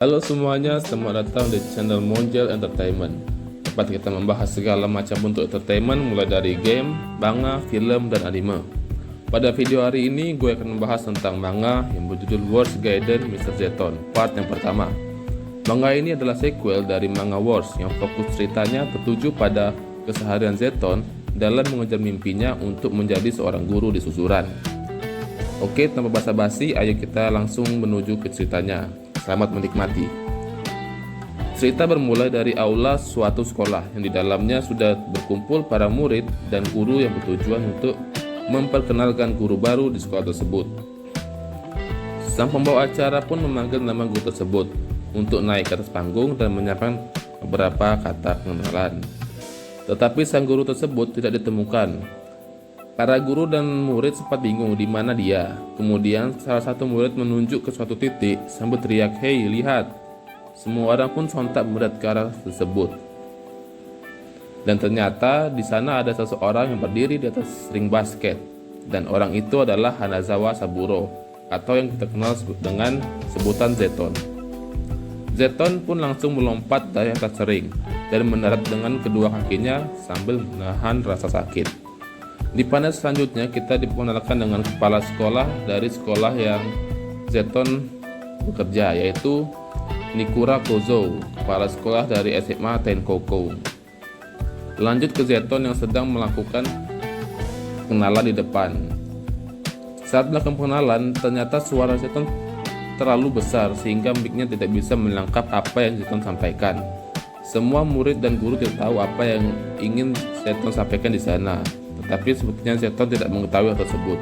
Halo semuanya, selamat datang di channel Monjel Entertainment. Tempat kita membahas segala macam bentuk entertainment mulai dari game, manga, film, dan anime. Pada video hari ini gue akan membahas tentang manga yang berjudul Wars Gaiden Mr. Zeton part yang pertama. Manga ini adalah sequel dari manga Wars yang fokus ceritanya tertuju pada keseharian Zeton dalam mengejar mimpinya untuk menjadi seorang guru di susuran. Oke, tanpa basa-basi, ayo kita langsung menuju ke ceritanya. Selamat menikmati. Cerita bermula dari aula suatu sekolah yang di dalamnya sudah berkumpul para murid dan guru yang bertujuan untuk memperkenalkan guru baru di sekolah tersebut. Sang pembawa acara pun memanggil nama guru tersebut untuk naik ke atas panggung dan menyampaikan beberapa kata pengenalan. Tetapi sang guru tersebut tidak ditemukan. Para guru dan murid sempat bingung di mana dia. Kemudian salah satu murid menunjuk ke suatu titik sambil teriak, "Hei, lihat!" Semua orang pun sontak melihat ke arah tersebut. Dan ternyata di sana ada seseorang yang berdiri di atas ring basket. Dan orang itu adalah Hanazawa Saburo, atau yang kita kenal dengan sebutan Zeton. Zeton pun langsung melompat dari atas ring dan mendarat dengan kedua kakinya sambil menahan rasa sakit. Di panel selanjutnya kita diperkenalkan dengan kepala sekolah dari sekolah yang Zeton bekerja, yaitu Nikura Kozo, kepala sekolah dari SMA Tenkoko. Lanjut ke Zeton yang sedang melakukan pengenalan di depan. Saat melakukan pengenalan, ternyata suara Zeton terlalu besar sehingga mic-nya tidak bisa melengkap apa yang Zeton sampaikan. Semua murid dan guru tidak tahu apa yang ingin Zeton sampaikan di sana. Tapi sepertinya Zeton tidak mengetahui hal tersebut.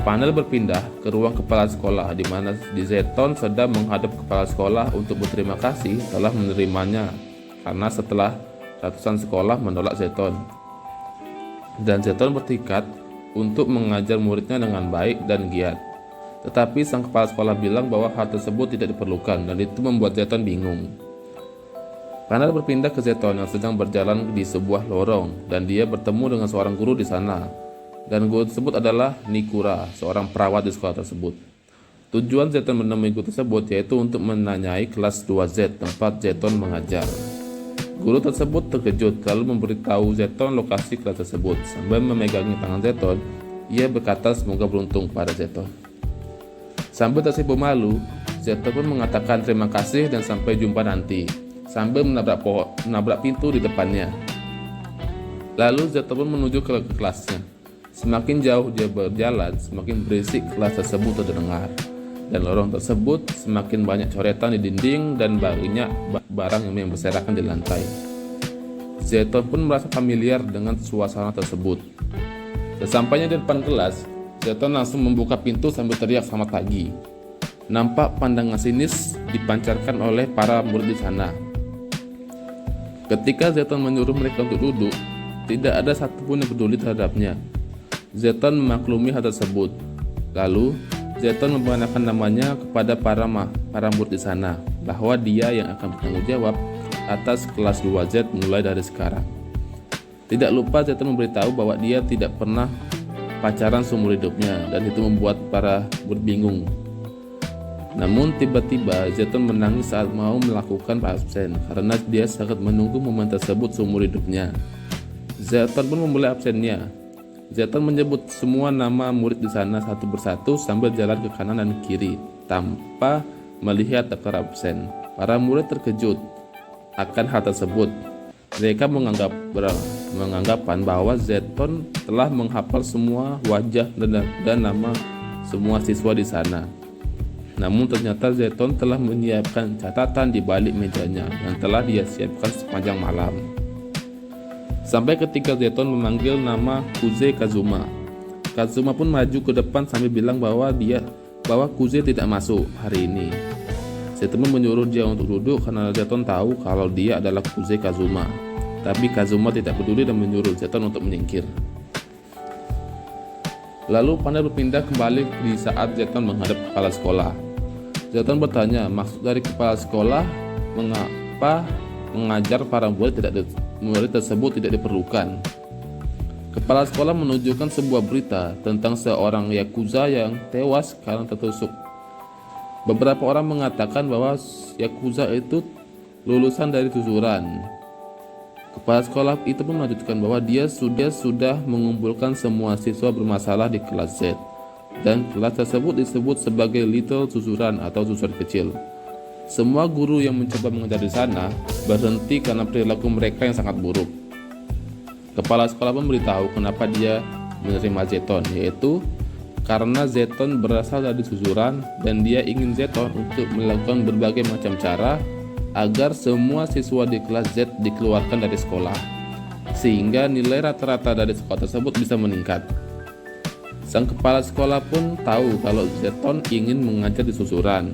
Panel berpindah ke ruang kepala sekolah, di mana Zeton sedang menghadap kepala sekolah untuk berterima kasih telah menerimanya, karena setelah ratusan sekolah menolak Zeton. Dan Zeton bertekad untuk mengajar muridnya dengan baik dan giat. Tetapi sang kepala sekolah bilang bahwa hal tersebut tidak diperlukan, dan itu membuat Zeton bingung. Panel berpindah ke Zeton yang sedang berjalan di sebuah lorong dan dia bertemu dengan seorang guru di sana. Dan guru tersebut adalah Nikura, seorang perawat di sekolah tersebut. Tujuan Zeton menemui guru tersebut yaitu untuk menanyai kelas 2Z tempat Zeton mengajar. Guru tersebut terkejut lalu memberitahu Zeton lokasi kelas tersebut. Sambil memegangi tangan Zeton, ia berkata semoga beruntung pada Zeton. Sambil tersipu malu, Zeton pun mengatakan terima kasih dan sampai jumpa nanti, sambil menabrak pintu di depannya. Lalu Zeton pun menuju ke kelasnya. Semakin jauh dia berjalan, semakin berisik kelas tersebut terdengar. Dan lorong tersebut semakin banyak coretan di dinding dan banyak barang yang berserakan di lantai. Zeton pun merasa familiar dengan suasana tersebut. Sesampainya di depan kelas, Zeton langsung membuka pintu sambil teriak selamat pagi. Nampak pandangan sinis dipancarkan oleh para murid di sana. Ketika Zeton menyuruh mereka untuk duduk, tidak ada satupun yang peduli terhadapnya. Zeton memaklumi hal tersebut. Lalu, Zeton memperkenalkan namanya kepada para murid di sana, bahwa dia yang akan bertanggung jawab atas kelas 2Z mulai dari sekarang. Tidak lupa Zeton memberitahu bahwa dia tidak pernah pacaran seumur hidupnya, dan itu membuat para murid bingung. Namun tiba-tiba Zeton menangis saat mau melakukan absen karena dia sangat menunggu momen tersebut seumur hidupnya. Zeton pun memulai absennya. Zeton menyebut semua nama murid di sana satu persatu sambil jalan ke kanan dan kiri tanpa melihat daftar absen. Para murid terkejut akan hal tersebut. Mereka menganggapan bahwa Zeton telah menghafal semua wajah dan nama semua siswa di sana. Namun ternyata Zeton telah menyiapkan catatan di balik mejanya yang telah dia siapkan sepanjang malam. Sampai ketika Zeton memanggil nama Kuze Kazuma. Kazuma pun maju ke depan sambil bilang bahwa Kuze tidak masuk hari ini. Zeton menyuruh dia untuk duduk karena Zeton tahu kalau dia adalah Kuze Kazuma. Tapi Kazuma tidak peduli dan menyuruh Zeton untuk menyingkir. Lalu panel berpindah kembali di saat Zeton menghadap kepala sekolah. Zeton bertanya maksud dari kepala sekolah mengapa mengajar para murid tersebut tidak diperlukan. Kepala sekolah menunjukkan sebuah berita tentang seorang yakuza yang tewas karena tertusuk Beberapa orang mengatakan bahwa Yakuza itu lulusan dari susuran. Kepala sekolah itu pun melanjutkan bahwa dia sudah mengumpulkan semua siswa bermasalah di kelas Z, dan kelas tersebut disebut sebagai Little Susuran atau susuran kecil. Semua guru yang mencoba mengajar di sana berhenti karena perilaku mereka yang sangat buruk. Kepala sekolah pun memberitahu kenapa dia menerima Zeton, yaitu karena Zeton berasal dari susuran dan dia ingin Zeton untuk melakukan berbagai macam cara agar semua siswa di kelas Z dikeluarkan dari sekolah, sehingga nilai rata-rata dari sekolah tersebut bisa meningkat. Sang kepala sekolah pun tahu kalau Zeton ingin mengajar di susuran.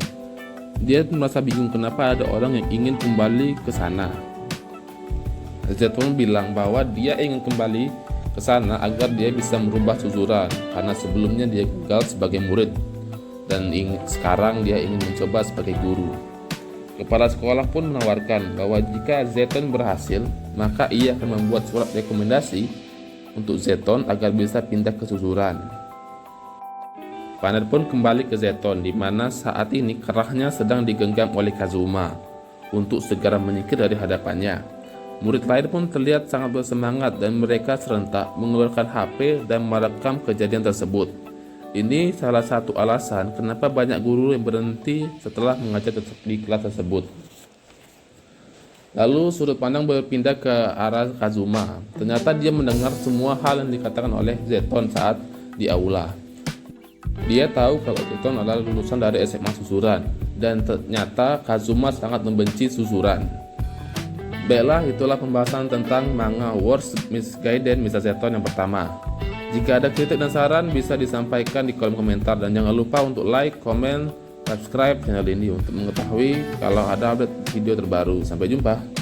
Dia merasa bingung kenapa ada orang yang ingin kembali ke sana. Zeton bilang bahwa dia ingin kembali ke sana agar dia bisa merubah susuran, karena sebelumnya dia gagal sebagai murid dan sekarang dia ingin mencoba sebagai guru. Kepala sekolah pun menawarkan bahwa jika Zeton berhasil, maka ia akan membuat surat rekomendasi untuk Zeton agar bisa pindah ke susuran. Panel pun kembali ke Zeton, di mana saat ini kerahnya sedang digenggam oleh Kazuma untuk segera menyingkir dari hadapannya. Murid lain pun terlihat sangat bersemangat dan mereka serentak mengeluarkan HP dan merekam kejadian tersebut. Ini salah satu alasan kenapa banyak guru yang berhenti setelah mengajar di kelas tersebut. Lalu sudut pandang berpindah ke arah Kazuma. Ternyata dia mendengar semua hal yang dikatakan oleh Zeton saat di aula. Dia tahu kalau Zeton adalah lulusan dari SMA susuran, dan ternyata Kazuma sangat membenci susuran. Baiklah, itulah pembahasan tentang manga Worst Misguided Mr. Zeton yang pertama. Jika ada kritik dan saran bisa disampaikan di kolom komentar, dan jangan lupa untuk like, komen, subscribe channel ini untuk mengetahui kalau ada update video terbaru. Sampai jumpa.